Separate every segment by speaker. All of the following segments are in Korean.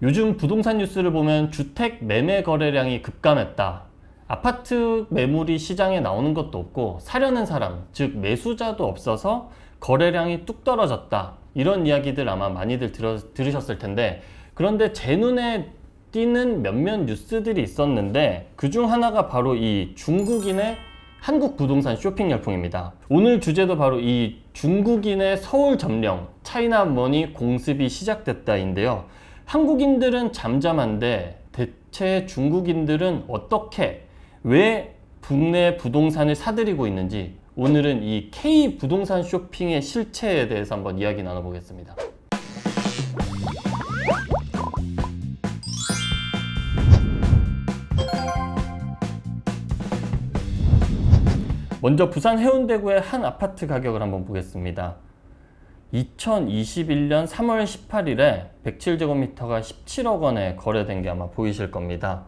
Speaker 1: 요즘 부동산 뉴스를 보면 주택 매매 거래량이 급감했다. 아파트 매물이 시장에 나오는 것도 없고 사려는 사람, 즉 매수자도 없어서 거래량이 뚝 떨어졌다. 이런 이야기들 아마 많이들 들으셨을 텐데, 그런데 제 눈에 띄는 몇몇 뉴스들이 있었는데 그중 하나가 바로 이 중국인의 한국 부동산 쇼핑 열풍입니다. 오늘 주제도 바로 이 중국인의 서울 점령, 차이나 머니 공습이 시작됐다인데요. 한국인들은 잠잠한데 대체 중국인들은 어떻게, 왜 국내 부동산을 사들이고 있는지, 오늘은 이 K 부동산 쇼핑의 실체에 대해서 한번 이야기 나눠보겠습니다. 먼저 부산 해운대구의 한 아파트 가격을 한번 보겠습니다. 2021년 3월 18일에 107제곱미터가 17억 원에 거래된 게 아마 보이실 겁니다.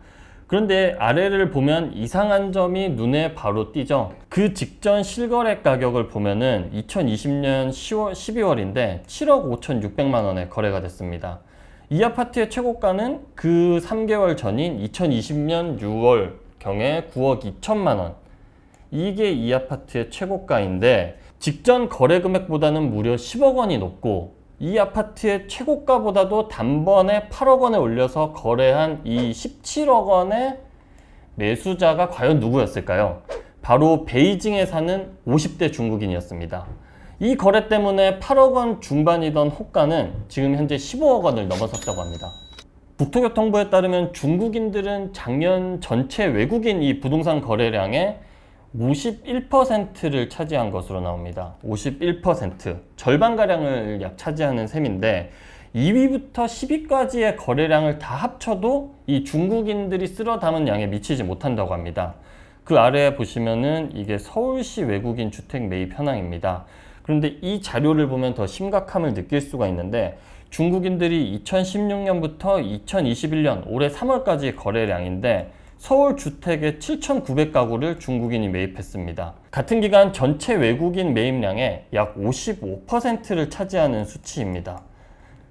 Speaker 1: 그런데 아래를 보면 이상한 점이 눈에 바로 띄죠. 그 직전 실거래 가격을 보면은 2020년 12월인데 7억 5,600만 원에 거래가 됐습니다. 이 아파트의 최고가는 그 3개월 전인 2020년 6월경에 9억 2천만 원. 이게 이 아파트의 최고가인데 직전 거래 금액보다는 무려 10억 원이 높고, 이 아파트의 최고가보다도 단번에 8억 원에 올려서 거래한 이 17억 원의 매수자가 과연 누구였을까요? 바로 베이징에 사는 50대 중국인이었습니다. 이 거래 때문에 8억 원 중반이던 호가는 지금 현재 15억 원을 넘어섰다고 합니다. 국토교통부에 따르면 중국인들은 작년 전체 외국인 이 부동산 거래량의 51%를 차지한 것으로 나옵니다. 51%. 절반가량을 약 차지하는 셈인데 2위부터 10위까지의 거래량을 다 합쳐도 이 중국인들이 쓸어 담은 양에 미치지 못한다고 합니다. 그 아래에 보시면은 이게 서울시 외국인 주택 매입 현황입니다. 그런데 이 자료를 보면 더 심각함을 느낄 수가 있는데, 중국인들이 2016년부터 2021년 올해 3월까지 거래량인데 서울 주택의 7,900가구를 중국인이 매입했습니다. 같은 기간 전체 외국인 매입량의 약 55%를 차지하는 수치입니다.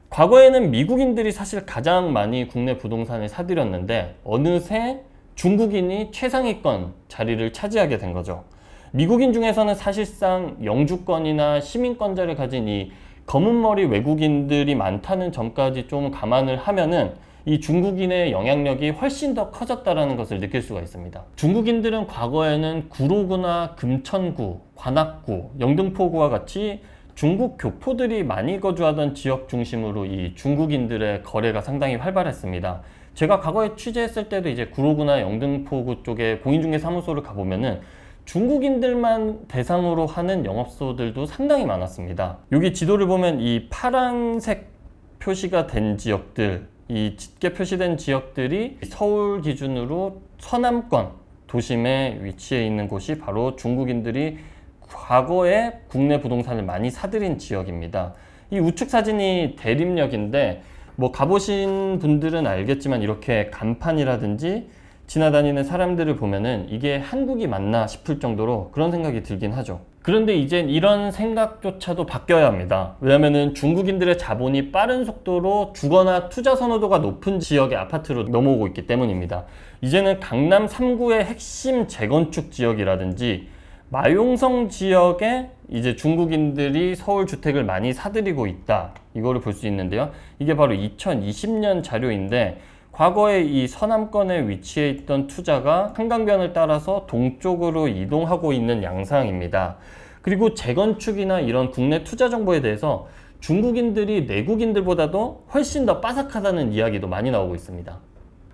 Speaker 1: 과거에는 미국인들이 사실 가장 많이 국내 부동산을 사들였는데 어느새 중국인이 최상위권 자리를 차지하게 된 거죠. 미국인 중에서는 사실상 영주권이나 시민권자를 가진 이 검은머리 외국인들이 많다는 점까지 좀 감안을 하면은 이 중국인의 영향력이 훨씬 더 커졌다는 것을 느낄 수가 있습니다. 중국인들은 과거에는 구로구나 금천구, 관악구, 영등포구와 같이 중국 교포들이 많이 거주하던 지역 중심으로 이 중국인들의 거래가 상당히 활발했습니다. 제가 과거에 취재했을 때도 이제 구로구나 영등포구 쪽에 공인중개사무소를 가보면은 중국인들만 대상으로 하는 영업소들도 상당히 많았습니다. 여기 지도를 보면 이 파란색 표시가 된 지역들, 이 짙게 표시된 지역들이 서울 기준으로 서남권 도심에 위치해 있는 곳이 바로 중국인들이 과거에 국내 부동산을 많이 사들인 지역입니다. 이 우측 사진이 대림역인데 뭐 가보신 분들은 알겠지만 이렇게 간판이라든지 지나다니는 사람들을 보면은 이게 한국이 맞나 싶을 정도로 그런 생각이 들긴 하죠. 그런데 이젠 이런 생각조차도 바뀌어야 합니다. 왜냐면은 중국인들의 자본이 빠른 속도로 주거나 투자 선호도가 높은 지역의 아파트로 넘어오고 있기 때문입니다. 이제는 강남 3구의 핵심 재건축 지역이라든지 마용성 지역에 이제 중국인들이 서울 주택을 많이 사들이고 있다. 이거를 볼 수 있는데요. 이게 바로 2020년 자료인데 과거에 이 서남권에 위치해 있던 투자가 한강변을 따라서 동쪽으로 이동하고 있는 양상입니다. 그리고 재건축이나 이런 국내 투자 정보에 대해서 중국인들이 내국인들보다도 훨씬 더 빠삭하다는 이야기도 많이 나오고 있습니다.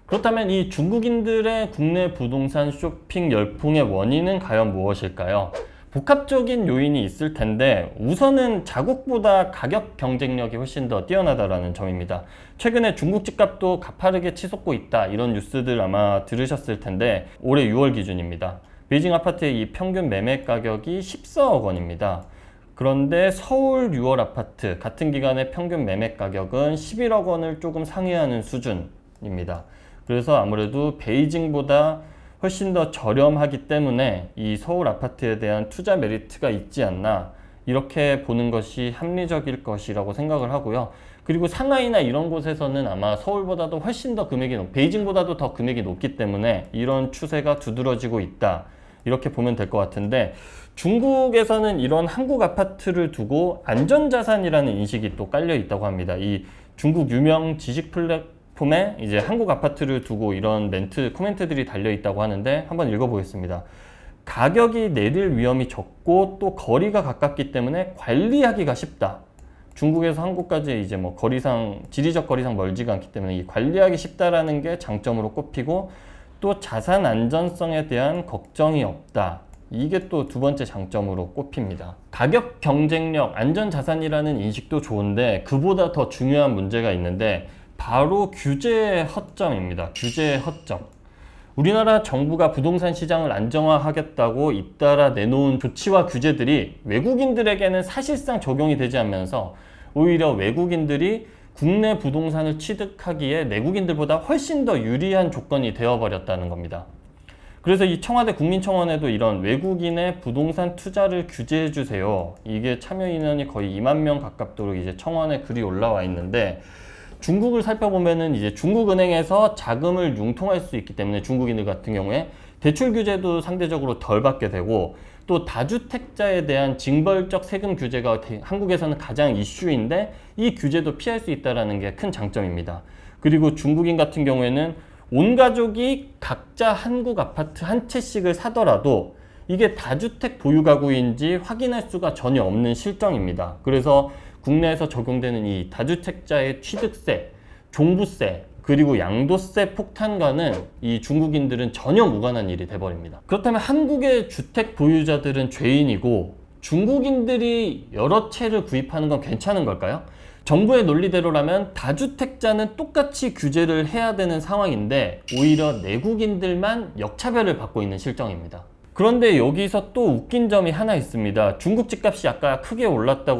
Speaker 1: 그렇다면 이 중국인들의 국내 부동산 쇼핑 열풍의 원인은 과연 무엇일까요? 복합적인 요인이 있을 텐데 우선은 자국보다 가격 경쟁력이 훨씬 더 뛰어나다라는 점입니다. 최근에 중국 집값도 가파르게 치솟고 있다, 이런 뉴스들 아마 들으셨을 텐데 올해 6월 기준입니다. 베이징 아파트의 이 평균 매매 가격이 14억 원입니다. 그런데 서울 6월 아파트 같은 기간의 평균 매매 가격은 11억 원을 조금 상회하는 수준입니다. 그래서 아무래도 베이징보다 훨씬 더 저렴하기 때문에 이 서울 아파트에 대한 투자 메리트가 있지 않나, 이렇게 보는 것이 합리적일 것이라고 생각을 하고요. 그리고 상하이나 이런 곳에서는 아마 서울보다도 훨씬 더 베이징보다도 더 금액이 높기 때문에 이런 추세가 두드러지고 있다. 이렇게 보면 될 것 같은데, 중국에서는 이런 한국 아파트를 두고 안전자산이라는 인식이 또 깔려 있다고 합니다. 이 중국 유명 지식 플랫폼에 이제 한국 아파트를 두고 이런 코멘트들이 달려 있다고 하는데, 한번 읽어보겠습니다. 가격이 내릴 위험이 적고 또 거리가 가깝기 때문에 관리하기가 쉽다. 중국에서 한국까지 이제 뭐 지리적 거리상 멀지가 않기 때문에 이 관리하기 쉽다라는 게 장점으로 꼽히고, 또 자산 안전성에 대한 걱정이 없다. 이게 또 두 번째 장점으로 꼽힙니다. 가격 경쟁력, 안전자산이라는 인식도 좋은데 그보다 더 중요한 문제가 있는데 바로 규제의 허점입니다. 규제의 허점. 우리나라 정부가 부동산 시장을 안정화하겠다고 잇따라 내놓은 조치와 규제들이 외국인들에게는 사실상 적용이 되지 않으면서 오히려 외국인들이 국내 부동산을 취득하기에 내국인들보다 훨씬 더 유리한 조건이 되어버렸다는 겁니다. 그래서 이 청와대 국민청원에도 이런 외국인의 부동산 투자를 규제해 주세요. 이게 참여 인원이 거의 2만 명 가깝도록 이제 청원에 글이 올라와 있는데, 중국을 살펴보면은 이제 중국은행에서 자금을 융통할 수 있기 때문에 중국인들 같은 경우에 대출 규제도 상대적으로 덜 받게 되고, 또 다주택자에 대한 징벌적 세금 규제가 한국에서는 가장 이슈인데 이 규제도 피할 수 있다는 게 큰 장점입니다. 그리고 중국인 같은 경우에는 온 가족이 각자 한국 아파트 한 채씩을 사더라도 이게 다주택 보유 가구인지 확인할 수가 전혀 없는 실정입니다. 그래서 국내에서 적용되는 이 다주택자의 취득세, 종부세, 그리고 양도세 폭탄과는 이 중국인들은 전혀 무관한 일이 돼버립니다. 그렇다면 한국의 주택 보유자들은 죄인이고 중국인들이 여러 채를 구입하는 건 괜찮은 걸까요? 정부의 논리대로라면 다주택자는 똑같이 규제를 해야 되는 상황인데 오히려 내국인들만 역차별을 받고 있는 실정입니다. 그런데 여기서 또 웃긴 점이 하나 있습니다. 중국 집값이 아까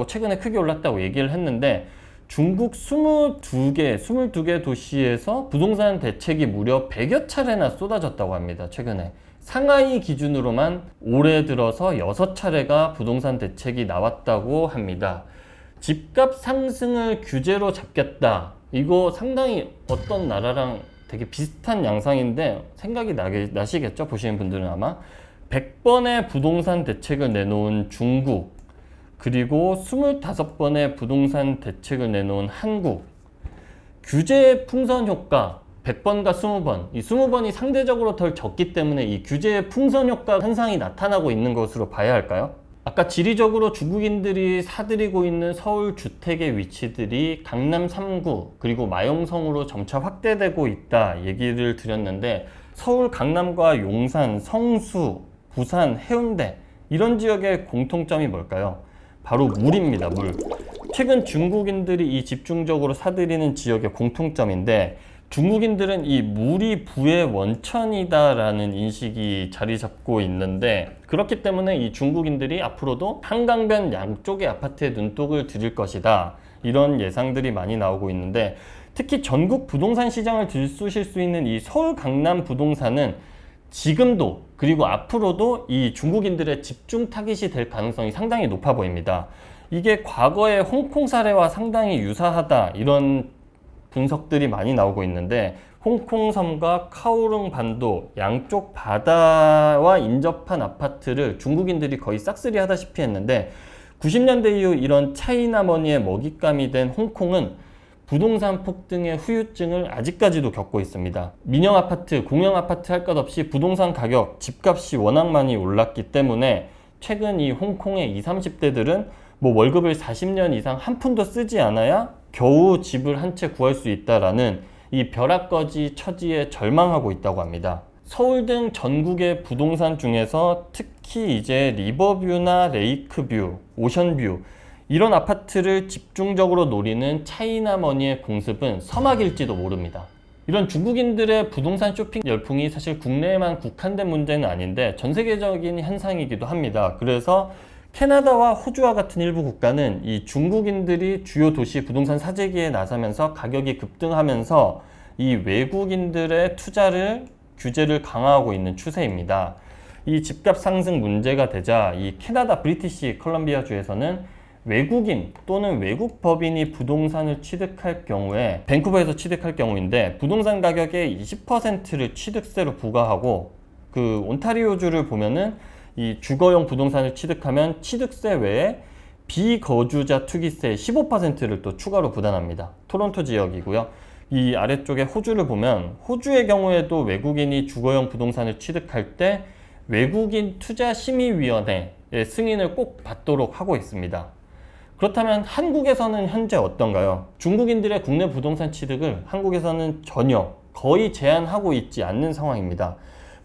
Speaker 1: 최근에 크게 올랐다고 얘기를 했는데, 중국 22개 도시에서 부동산 대책이 무려 100여 차례나 쏟아졌다고 합니다. 최근에. 상하이 기준으로만 올해 들어서 6차례가 부동산 대책이 나왔다고 합니다. 집값 상승을 규제로 잡겠다. 이거 상당히 어떤 나라랑 되게 비슷한 양상인데 생각이 나시겠죠? 보시는 분들은 아마. 100번의 부동산 대책을 내놓은 중국, 그리고 25번의 부동산 대책을 내놓은 한국. 규제의 풍선 효과 100번과 20번, 이 20번이 상대적으로 덜 적기 때문에 이 규제의 풍선 효과 현상이 나타나고 있는 것으로 봐야 할까요? 아까 지리적으로 중국인들이 사들이고 있는 서울 주택의 위치들이 강남 3구 그리고 마용성으로 점차 확대되고 있다 얘기를 드렸는데, 서울 강남과 용산, 성수, 부산, 해운대 이런 지역의 공통점이 뭘까요? 바로 물입니다. 물. 최근 중국인들이 이 집중적으로 사들이는 지역의 공통점인데, 중국인들은 이 물이 부의 원천이다라는 인식이 자리 잡고 있는데, 그렇기 때문에 이 중국인들이 앞으로도 한강변 양쪽의 아파트에 눈독을 들일 것이다. 이런 예상들이 많이 나오고 있는데, 특히 전국 부동산 시장을 들쑤실 수 있는 이 서울 강남 부동산은 지금도 그리고 앞으로도 이 중국인들의 집중 타깃이 될 가능성이 상당히 높아 보입니다. 이게 과거의 홍콩 사례와 상당히 유사하다 이런 분석들이 많이 나오고 있는데, 홍콩 섬과 카오룽 반도 양쪽 바다와 인접한 아파트를 중국인들이 거의 싹쓸이 하다시피 했는데, 90년대 이후 이런 차이나머니의 먹잇감이 된 홍콩은 부동산 폭등의 후유증을 아직까지도 겪고 있습니다. 민영 아파트, 공영 아파트 할 것 없이 부동산 가격, 집값이 워낙 많이 올랐기 때문에 최근 이 홍콩의 20, 30대들은 뭐 월급을 40년 이상 한 푼도 쓰지 않아야 겨우 집을 한 채 구할 수 있다라는 이 벼락거지 처지에 절망하고 있다고 합니다. 서울 등 전국의 부동산 중에서 특히 이제 리버뷰나 레이크뷰, 오션뷰 이런 아파트를 집중적으로 노리는 차이나머니의 공습은 서막일지도 모릅니다. 이런 중국인들의 부동산 쇼핑 열풍이 사실 국내에만 국한된 문제는 아닌데 전 세계적인 현상이기도 합니다. 그래서 캐나다와 호주와 같은 일부 국가는 이 중국인들이 주요 도시 부동산 사재기에 나서면서 가격이 급등하면서 이 외국인들의 규제를 강화하고 있는 추세입니다. 이 집값 상승 문제가 되자 이 캐나다 브리티시 컬럼비아 주에서는 외국인 또는 외국 법인이 부동산을 취득할 경우에, 밴쿠버에서 취득할 경우인데 부동산 가격의 20%를 취득세로 부과하고, 그 온타리오주를 보면은 이 주거용 부동산을 취득하면 취득세 외에 비거주자 투기세 15%를 또 추가로 부담합니다. 토론토 지역이고요. 이 아래쪽에 호주를 보면, 호주의 경우에도 외국인이 주거용 부동산을 취득할 때 외국인 투자심의위원회의 승인을 꼭 받도록 하고 있습니다. 그렇다면 한국에서는 현재 어떤가요? 중국인들의 국내 부동산 취득을 한국에서는 전혀, 거의 제한하고 있지 않는 상황입니다.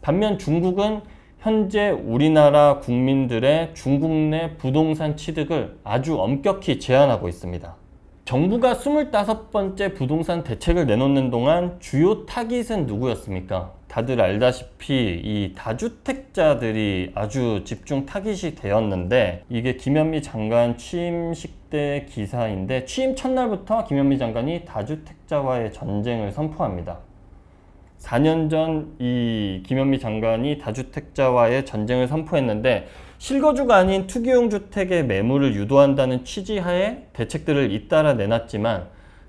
Speaker 1: 반면 중국은 현재 우리나라 국민들의 중국 내 부동산 취득을 아주 엄격히 제한하고 있습니다. 정부가 25번째 부동산 대책을 내놓는 동안 주요 타깃은 누구였습니까? 다들 알다시피 이 다주택자들이 아주 집중 타깃이 되었는데, 이게 김현미 장관 취임식 때 기사인데, 취임 첫날부터 김현미 장관이 다주택자와의 전쟁을 선포합니다. 4년 전 이 김현미 장관이 다주택자와의 전쟁을 선포했는데, 실거주가 아닌 투기용 주택의 매물을 유도한다는 취지하에 대책들을 잇따라 내놨지만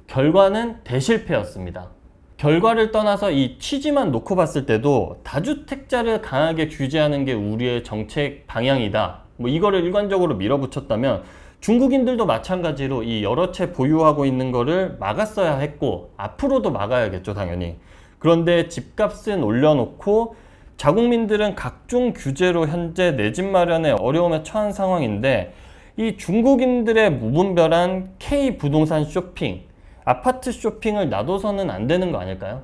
Speaker 1: 결과는 대실패였습니다. 결과를 떠나서 이 취지만 놓고 봤을 때도 다주택자를 강하게 규제하는 게 우리의 정책 방향이다, 뭐 이거를 일관적으로 밀어붙였다면 중국인들도 마찬가지로 이 여러 채 보유하고 있는 거를 막았어야 했고 앞으로도 막아야겠죠, 당연히. 그런데 집값은 올려놓고 자국민들은 각종 규제로 현재 내 집 마련에 어려움에 처한 상황인데, 이 중국인들의 무분별한 K 부동산 쇼핑, 아파트 쇼핑을 놔둬서는 안 되는 거 아닐까요?